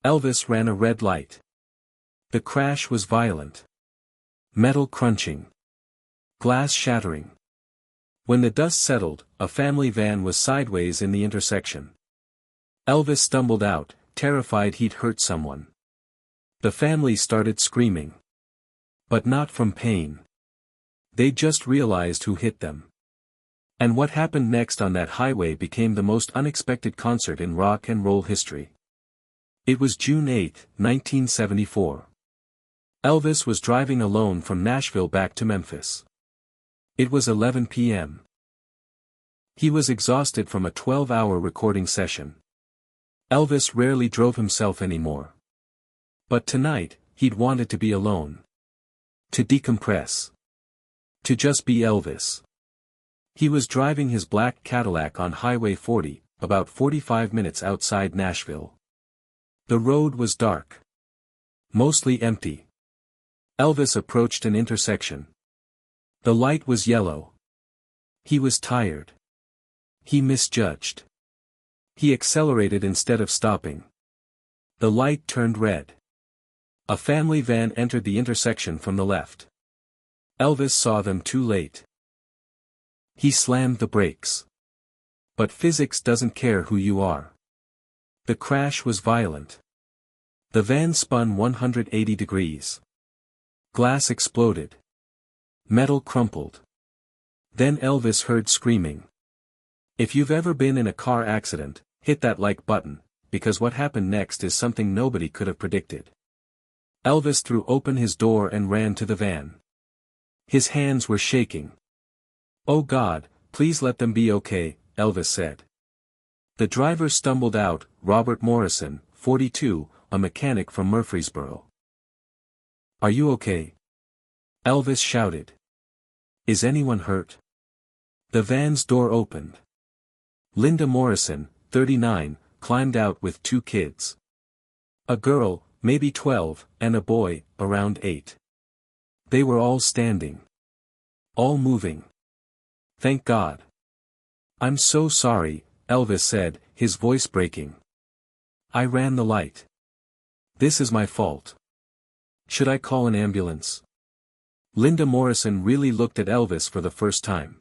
Elvis ran a red light. The crash was violent. Metal crunching. Glass shattering. When the dust settled, a family van was sideways in the intersection. Elvis stumbled out, terrified he'd hurt someone. The family started screaming. But not from pain. They just realized who hit them. And what happened next on that highway became the most unexpected concert in rock and roll history. It was June 8, 1974. Elvis was driving alone from Nashville back to Memphis. It was 11 p.m. He was exhausted from a 12-hour recording session. Elvis rarely drove himself anymore. But tonight, he'd wanted to be alone. To decompress. To just be Elvis. He was driving his black Cadillac on Highway 40, about 45 minutes outside Nashville. The road was dark. Mostly empty. Elvis approached an intersection. The light was yellow. He was tired. He misjudged. He accelerated instead of stopping. The light turned red. A family van entered the intersection from the left. Elvis saw them too late. He slammed the brakes. But physics doesn't care who you are. The crash was violent. The van spun 180 degrees. Glass exploded. Metal crumpled. Then Elvis heard screaming. If you've ever been in a car accident, hit that like button, because what happened next is something nobody could have predicted. Elvis threw open his door and ran to the van. His hands were shaking. "Oh God, please let them be okay," Elvis said. The driver stumbled out, Robert Morrison, 42, a mechanic from Murfreesboro. "Are you okay?" Elvis shouted. "Is anyone hurt?" The van's door opened. Linda Morrison, 39, climbed out with 2 kids. A girl, maybe 12, and a boy, around 8. They were all standing. All moving. Thank God. "I'm so sorry," Elvis said, his voice breaking. "I ran the light. This is my fault. Should I call an ambulance?" Linda Morrison really looked at Elvis for the first time.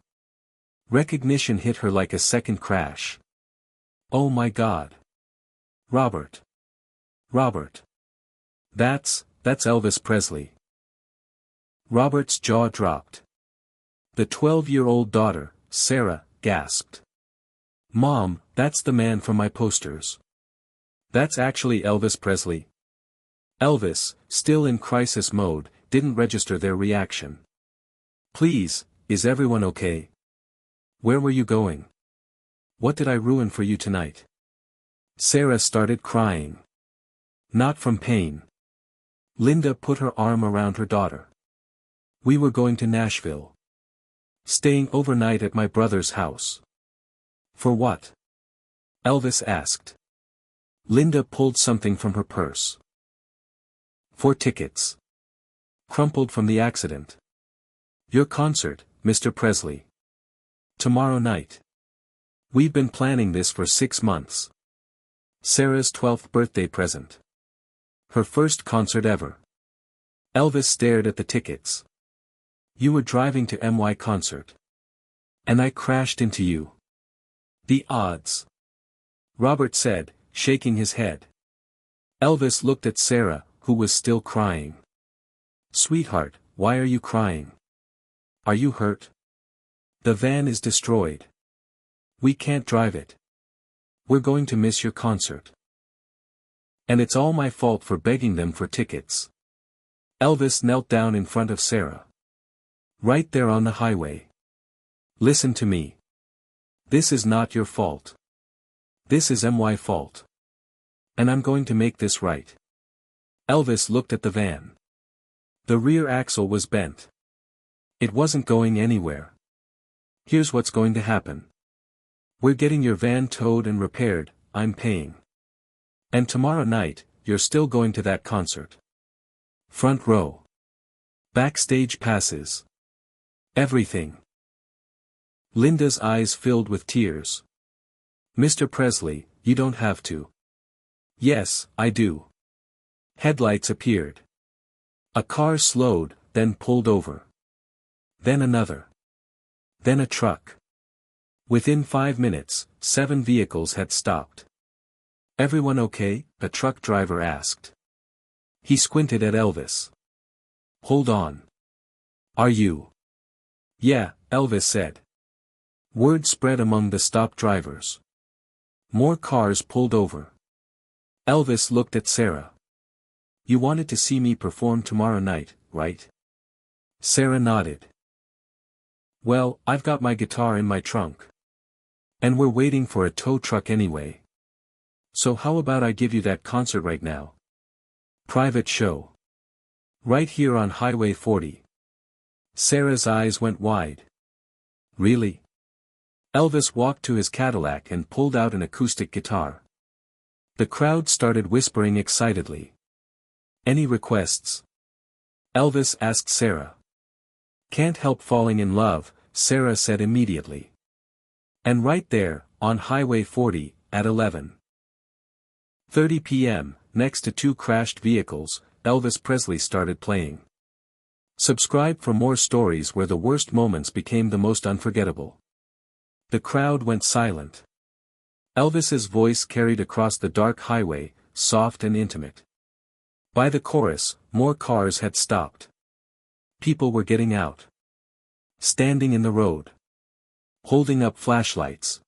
Recognition hit her like a second crash. "Oh my God. Robert. Robert. That's Elvis Presley." Robert's jaw dropped. The 12-year-old daughter, Sarah, gasped. "Mom, that's the man from my posters. That's actually Elvis Presley." Elvis, still in crisis mode, didn't register their reaction. "Please, is everyone okay? Where were you going? What did I ruin for you tonight?" Sarah started crying. Not from pain. Linda put her arm around her daughter. "We were going to Nashville. Staying overnight at my brother's house." "For what?" Elvis asked. Linda pulled something from her purse. "For tickets. Crumpled from the accident. Your concert, Mr. Presley. Tomorrow night. We've been planning this for 6 months. Sarah's 12th birthday present. Her first concert ever." Elvis stared at the tickets. "You were driving to my concert. And I crashed into you. The odds." Robert said, shaking his head. Elvis looked at Sarah, who was still crying. "Sweetheart, why are you crying? Are you hurt? The van is destroyed. We can't drive it. We're going to miss your concert. And it's all my fault for begging them for tickets." Elvis knelt down in front of Sarah. "Right there on the highway. Listen to me. This is not your fault. This is my fault. And I'm going to make this right." Elvis looked at the van. The rear axle was bent. It wasn't going anywhere. "Here's what's going to happen. We're getting your van towed and repaired, I'm paying. And tomorrow night, you're still going to that concert. Front row. Backstage passes. Everything." Linda's eyes filled with tears. "Mr. Presley, you don't have to." "Yes, I do." Headlights appeared. A car slowed, then pulled over. Then another. Then a truck. Within 5 minutes, 7 vehicles had stopped. "Everyone okay?" the truck driver asked. He squinted at Elvis. "Hold on. Are you?" "Yeah," Elvis said. Word spread among the stopped drivers. More cars pulled over. Elvis looked at Sarah. "You wanted to see me perform tomorrow night, right?" Sarah nodded. "Well, I've got my guitar in my trunk. And we're waiting for a tow truck anyway. So how about I give you that concert right now? Private show. Right here on Highway 40. Sarah's eyes went wide. "Really?" Elvis walked to his Cadillac and pulled out an acoustic guitar. The crowd started whispering excitedly. "Any requests?" Elvis asked Sarah. "Can't help falling in love," Sarah said immediately. And right there, on Highway 40, at 11:30 p.m., next to 2 crashed vehicles, Elvis Presley started playing. Subscribe for more stories where the worst moments became the most unforgettable. The crowd went silent. Elvis's voice carried across the dark highway, soft and intimate. By the chorus, more cars had stopped. People were getting out. Standing in the road. Holding up flashlights.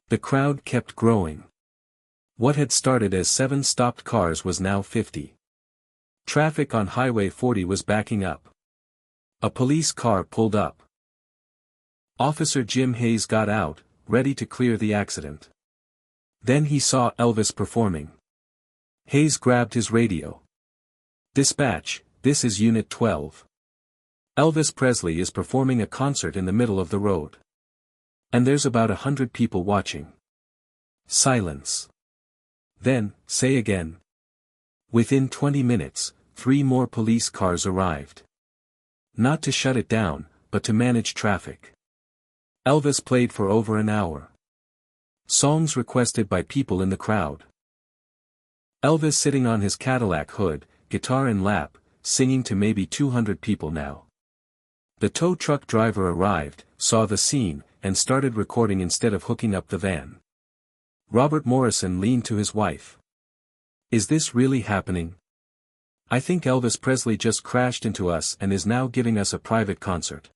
The crowd kept growing. What had started as 7 stopped cars was now 50. Traffic on Highway 40 was backing up. A police car pulled up. Officer Jim Hayes got out, ready to clear the accident. Then he saw Elvis performing. Hayes grabbed his radio. "Dispatch, this is Unit 12. Elvis Presley is performing a concert in the middle of the road. And there's about 100 people watching." Silence. Then, "Say again." Within 20 minutes, 3 more police cars arrived. Not to shut it down, but to manage traffic. Elvis played for over an hour. Songs requested by people in the crowd. Elvis sitting on his Cadillac hood, guitar in lap, singing to maybe 200 people now. The tow truck driver arrived, saw the scene, and started recording instead of hooking up the van. Robert Morrison leaned to his wife. "Is this really happening? I think Elvis Presley just crashed into us and is now giving us a private concert."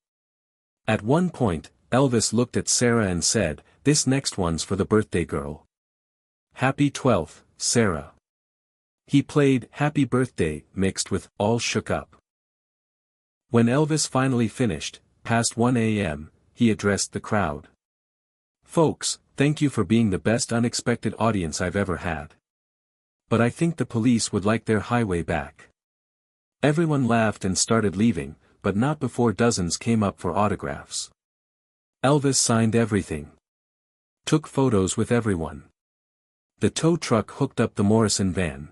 At one point, Elvis looked at Sarah and said, "This next one's for the birthday girl. Happy 12th, Sarah." He played "Happy Birthday" mixed with "All Shook Up." When Elvis finally finished, past 1 a.m., he addressed the crowd. "Folks, thank you for being the best unexpected audience I've ever had. But I think the police would like their highway back." Everyone laughed and started leaving, but not before dozens came up for autographs. Elvis signed everything. Took photos with everyone. The tow truck hooked up the Morrison van.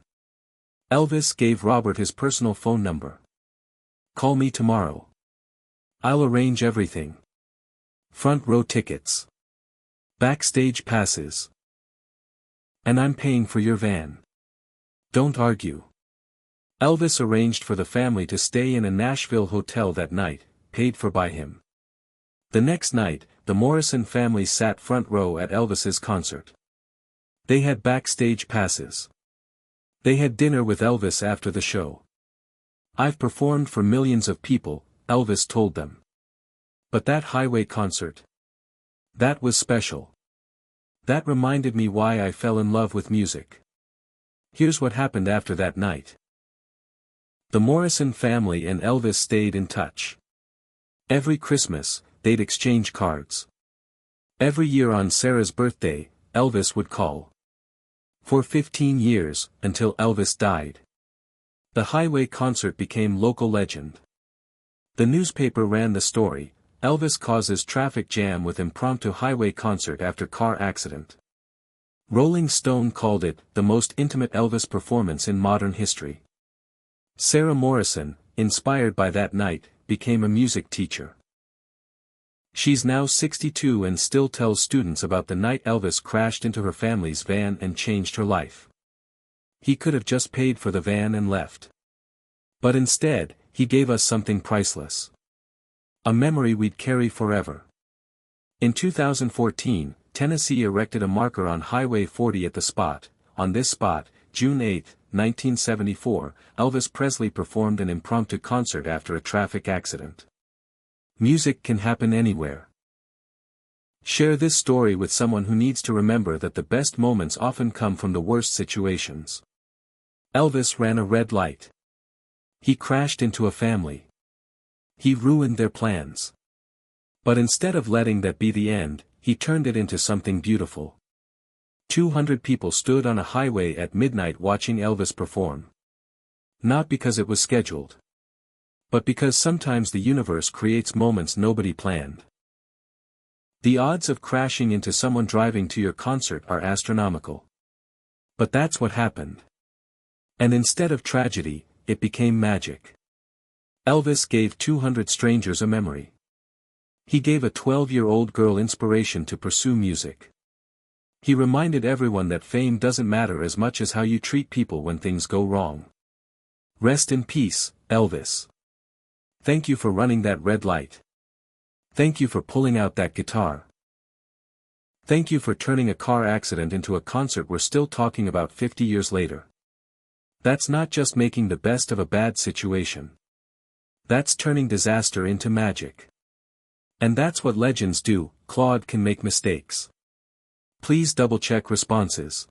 Elvis gave Robert his personal phone number. "Call me tomorrow. I'll arrange everything. Front row tickets. Backstage passes. And I'm paying for your van. Don't argue." Elvis arranged for the family to stay in a Nashville hotel that night, paid for by him. The next night, the Morrison family sat front row at Elvis's concert. They had backstage passes. They had dinner with Elvis after the show. "I've performed for millions of people," Elvis told them. "But that highway concert, that was special. That reminded me why I fell in love with music." Here's what happened after that night. The Morrison family and Elvis stayed in touch. Every Christmas, they'd exchange cards. Every year on Sarah's birthday, Elvis would call. For 15 years, until Elvis died. The highway concert became local legend. The newspaper ran the story, "Elvis causes traffic jam with impromptu highway concert after car accident." Rolling Stone called it the most intimate Elvis performance in modern history. Sarah Morrison, inspired by that night, became a music teacher. She's now 62 and still tells students about the night Elvis crashed into her family's van and changed her life. He could have just paid for the van and left. But instead, he gave us something priceless. A memory we'd carry forever. In 2014, Tennessee erected a marker on Highway 40 at the spot. On this spot, June 8, 1974, Elvis Presley performed an impromptu concert after a traffic accident. Music can happen anywhere. Share this story with someone who needs to remember that the best moments often come from the worst situations. Elvis ran a red light. He crashed into a family. He ruined their plans. But instead of letting that be the end, he turned it into something beautiful. 200 people stood on a highway at midnight watching Elvis perform. Not because it was scheduled. But because sometimes the universe creates moments nobody planned. The odds of crashing into someone driving to your concert are astronomical. But that's what happened. And instead of tragedy, it became magic. Elvis gave 200 strangers a memory. He gave a 12-year-old girl inspiration to pursue music. He reminded everyone that fame doesn't matter as much as how you treat people when things go wrong. Rest in peace, Elvis. Thank you for running that red light. Thank you for pulling out that guitar. Thank you for turning a car accident into a concert we're still talking about 50 years later. That's not just making the best of a bad situation. That's turning disaster into magic. And that's what legends do. Claude can make mistakes. Please double-check responses.